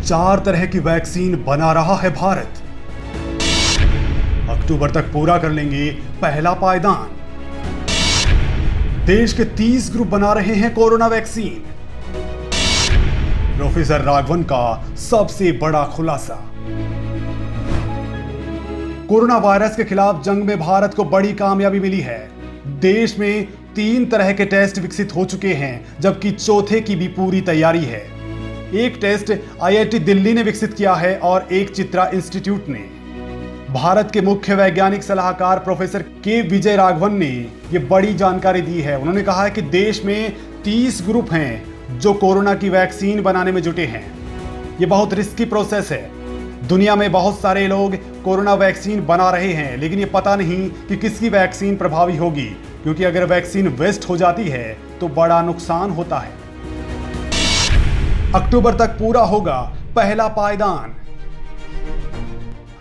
4 तरह की वैक्सीन बना रहा है भारत। अक्टूबर तक पूरा कर लेंगे पहला पायदान। देश के 30 ग्रुप बना रहे हैं कोरोना वैक्सीन। प्रोफेसर राघवन का सबसे बड़ा खुलासा। कोरोना वायरस के खिलाफ जंग में भारत को बड़ी कामयाबी मिली है। देश में 3 तरह के टेस्ट विकसित हो चुके हैं, जबकि चौथे की भी पूरी तैयारी है। एक टेस्ट आईआईटी दिल्ली ने विकसित किया है और एक चित्रा इंस्टीट्यूट ने। भारत के मुख्य वैज्ञानिक सलाहकार प्रोफेसर के विजय राघवन ने यह बड़ी जानकारी दी है। उन्होंने कहा है कि देश में 30 ग्रुप हैं जो कोरोना की वैक्सीन बनाने में जुटे हैं। यह बहुत रिस्की प्रोसेस है। दुनिया में बहुत सारे लोग कोरोना वैक्सीन बना रहे हैं, लेकिन ये पता नहीं कि किसकी वैक्सीन प्रभावी होगी, क्योंकि अगर वैक्सीन वेस्ट हो जाती है तो बड़ा नुकसान होता है। अक्टूबर तक पूरा होगा पहला पायदान।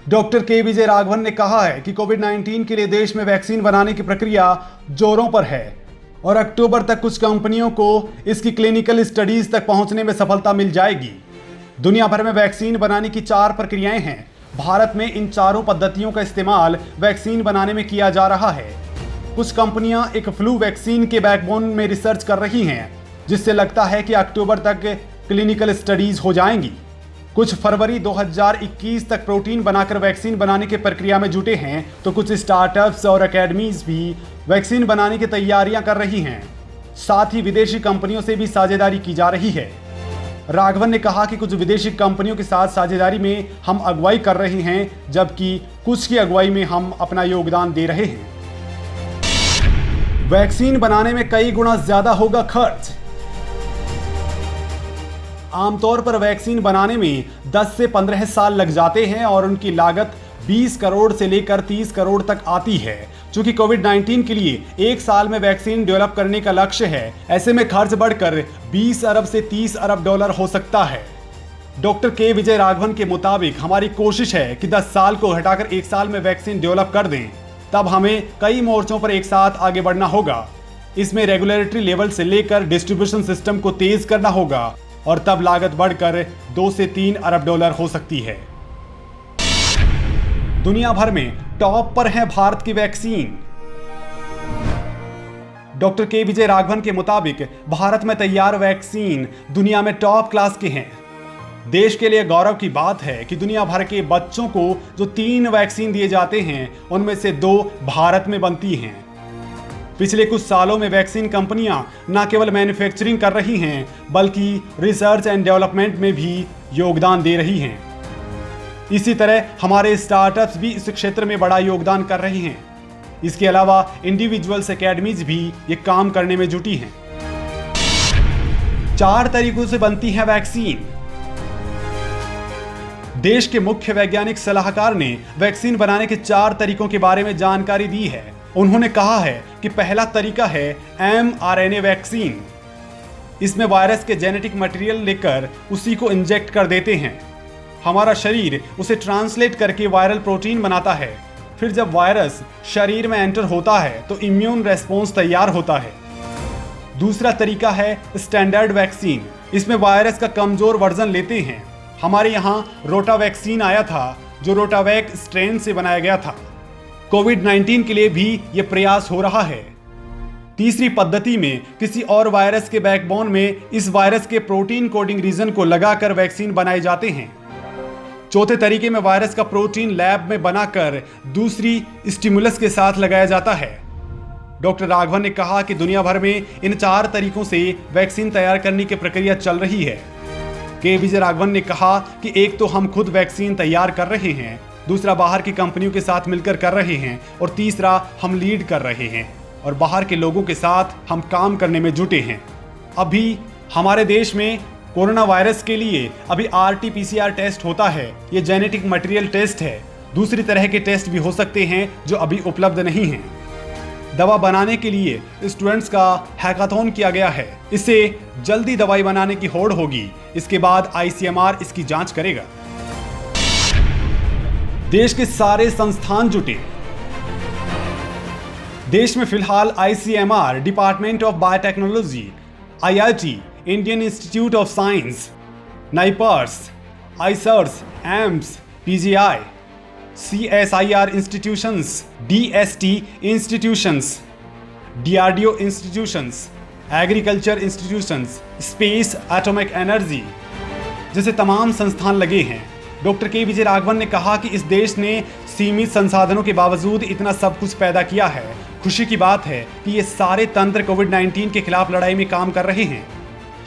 डॉक्टर के विजय राघवन ने कहा है कि कोविड-19 के लिए देश में वैक्सीन बनाने की प्रक्रिया जोरों पर है और अक्टूबर तक कुछ कंपनियों को इसकी क्लिनिकल स्टडीज तक पहुंचने में सफलता मिल जाएगी। दुनिया भर में वैक्सीन बनाने की 4 प्रक्रियाएं हैं। भारत में इन चारों पद्धतियों का इस्तेमाल वैक्सीन बनाने में किया जा रहा है। कुछ कंपनियां एक फ्लू वैक्सीन के बैकबोन में रिसर्च कर रही हैं, जिससे लगता है कि अक्टूबर तक क्लिनिकल स्टडीज हो जाएंगी। कुछ फरवरी 2021 तक प्रोटीन बनाकर वैक्सीन बनाने की प्रक्रिया में जुटे हैं, तो कुछ स्टार्टअप्स और एकेडमीज भी वैक्सीन बनाने की तैयारियां कर रही हैं। साथ ही विदेशी कंपनियों से भी साझेदारी की जा रही है। राघवन ने कहा कि कुछ विदेशी कंपनियों के साथ साझेदारी में हम अगुवाई कर रहे हैं, जबकि कुछ की अगुवाई में हम अपना योगदान दे रहे हैं। वैक्सीन बनाने में कई गुना ज्यादा होगा खर्च। आमतौर पर वैक्सीन बनाने में 10 से 15 साल लग जाते हैं और उनकी लागत 20 करोड़ से लेकर 30 करोड़ तक आती है। चूंकि कोविड-19 के लिए 1 साल में वैक्सीन डेवलप करने का लक्ष्य है, ऐसे में खर्च बढ़कर 20 अरब से 30 अरब डॉलर हो सकता है। डॉक्टर के विजय राघवन के मुताबिक हमारी कोशिश है कि 10 साल को हटाकर 1 साल में वैक्सीन डेवलप कर दें। तब हमें कई मोर्चों पर एक साथ आगे बढ़ना होगा। इसमें रेगुलेटरी लेवल से लेकर डिस्ट्रीब्यूशन सिस्टम को तेज करना होगा और तब लागत बढ़कर 2 से 3 अरब डॉलर हो सकती है। दुनिया भर में टॉप पर है भारत की वैक्सीन। डॉक्टर के विजय राघवन के मुताबिक भारत में तैयार वैक्सीन दुनिया में टॉप क्लास के हैं। देश के लिए गौरव की बात है कि दुनिया भर के बच्चों को जो 3 वैक्सीन दिए जाते हैं, उनमें से 2 भारत में बनती हैं। पिछले कुछ सालों में वैक्सीन कंपनियां न केवल मैन्युफैक्चरिंग कर रही हैं, बल्कि रिसर्च एंड डेवलपमेंट में भी योगदान दे रही हैं। इसी तरह हमारे स्टार्टअप्स भी इस क्षेत्र में बड़ा योगदान कर रहे हैं। इसके अलावा इंडिविजुअल्स एकेडमीज भी ये काम करने में जुटी हैं। 4 तरीकों से बनती है वैक्सीन। देश के मुख्य वैज्ञानिक सलाहकार ने वैक्सीन बनाने के 4 तरीकों के बारे में जानकारी दी है। उन्होंने कहा है कि पहला तरीका है mRNA वैक्सीन। इसमें वायरस के जेनेटिक मटेरियल लेकर उसी को इंजेक्ट कर देते हैं। हमारा शरीर उसे ट्रांसलेट करके वायरल प्रोटीन बनाता है। फिर जब वायरस शरीर में एंटर होता है तो इम्यून रेस्पॉन्स तैयार होता है। दूसरा तरीका है स्टैंडर्ड वैक्सीन। इसमें वायरस का कमजोर वर्जन लेते हैं। हमारे यहाँ रोटा वैक्सीन आया था, जो रोटावैक स्ट्रेन से बनाया गया था। कोविड-19 के लिए भी यह प्रयास हो रहा है। तीसरी पद्धति में किसी और वायरस के बैकबोन में इस वायरस के प्रोटीन कोडिंग रीजन को लगाकर वैक्सीन बनाए जाते हैं। चौथे तरीके में वायरस का प्रोटीन लैब में बनाकर दूसरी स्टिमुलस के साथ लगाया जाता है। डॉक्टर राघवन ने कहा कि दुनिया भर में इन 4 तरीकों से वैक्सीन तैयार करने की प्रक्रिया चल रही है। के विजय राघवन ने कहा कि एक तो हम खुद वैक्सीन तैयार कर रहे हैं, दूसरा बाहर की कंपनियों के साथ मिलकर कर रहे हैं और तीसरा हम लीड कर रहे हैं और बाहर के लोगों के साथ हम काम करने में जुटे हैं। अभी हमारे देश में कोरोना वायरस के लिए अभी RT-PCR टेस्ट होता है। ये जेनेटिक मटेरियल टेस्ट है। दूसरी तरह के टेस्ट भी हो सकते हैं जो अभी उपलब्ध नहीं हैं। दवा बनाने के लिए स्टूडेंट्स का हैकाथॉन किया गया है। इससे जल्दी दवाई बनाने की होड़ होगी। इसके बाद ICMR इसकी जांच करेगा। देश के सारे संस्थान जुटे। देश में फिलहाल ICMR, department of biotechnology, IIT, Indian institute of science, NIPERs, IISERs, AIIMS, PGI, CSIR institutions, DST institutions, DRDO institutions, agriculture institutions, space atomic energy जैसे तमाम संस्थान लगे हैं। डॉक्टर के विजय राघवन ने कहा कि इस देश ने सीमित संसाधनों के बावजूद इतना सब कुछ पैदा किया है। खुशी की बात है कि ये सारे तंत्र कोविड-19 के खिलाफ लड़ाई में काम कर रहे हैं।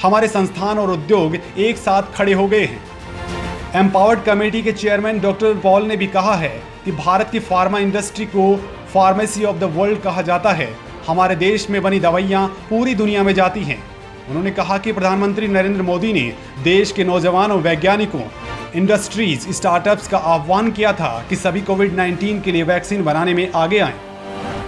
हमारे संस्थान और उद्योग एक साथ खड़े हो गए हैं। एम्पावर्ड कमेटी के चेयरमैन डॉक्टर पॉल ने भी कहा है कि भारत की फार्मा इंडस्ट्री को फार्मेसी ऑफ द वर्ल्ड कहा जाता है। हमारे देश में बनी दवाइयाँ पूरी दुनिया में जाती हैं। उन्होंने कहा कि प्रधानमंत्री नरेंद्र मोदी ने देश के नौजवानों, वैज्ञानिकों, इंडस्ट्रीज, स्टार्टअप्स का आह्वान किया था कि सभी कोविड-19 के लिए वैक्सीन बनाने में आगे आएं।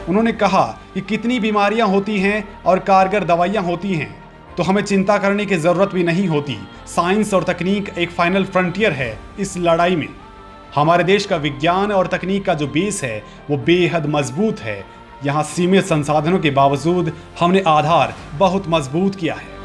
उन्होंने कहा कि कितनी बीमारियां होती हैं और कारगर दवाइयां होती हैं तो हमें चिंता करने की जरूरत भी नहीं होती। साइंस और तकनीक एक फाइनल फ्रंटियर है इस लड़ाई में। हमारे देश का विज्ञान और तकनीक का जो बेस है वो बेहद मजबूत है। यहाँ सीमित संसाधनों के बावजूद हमने आधार बहुत मजबूत किया है।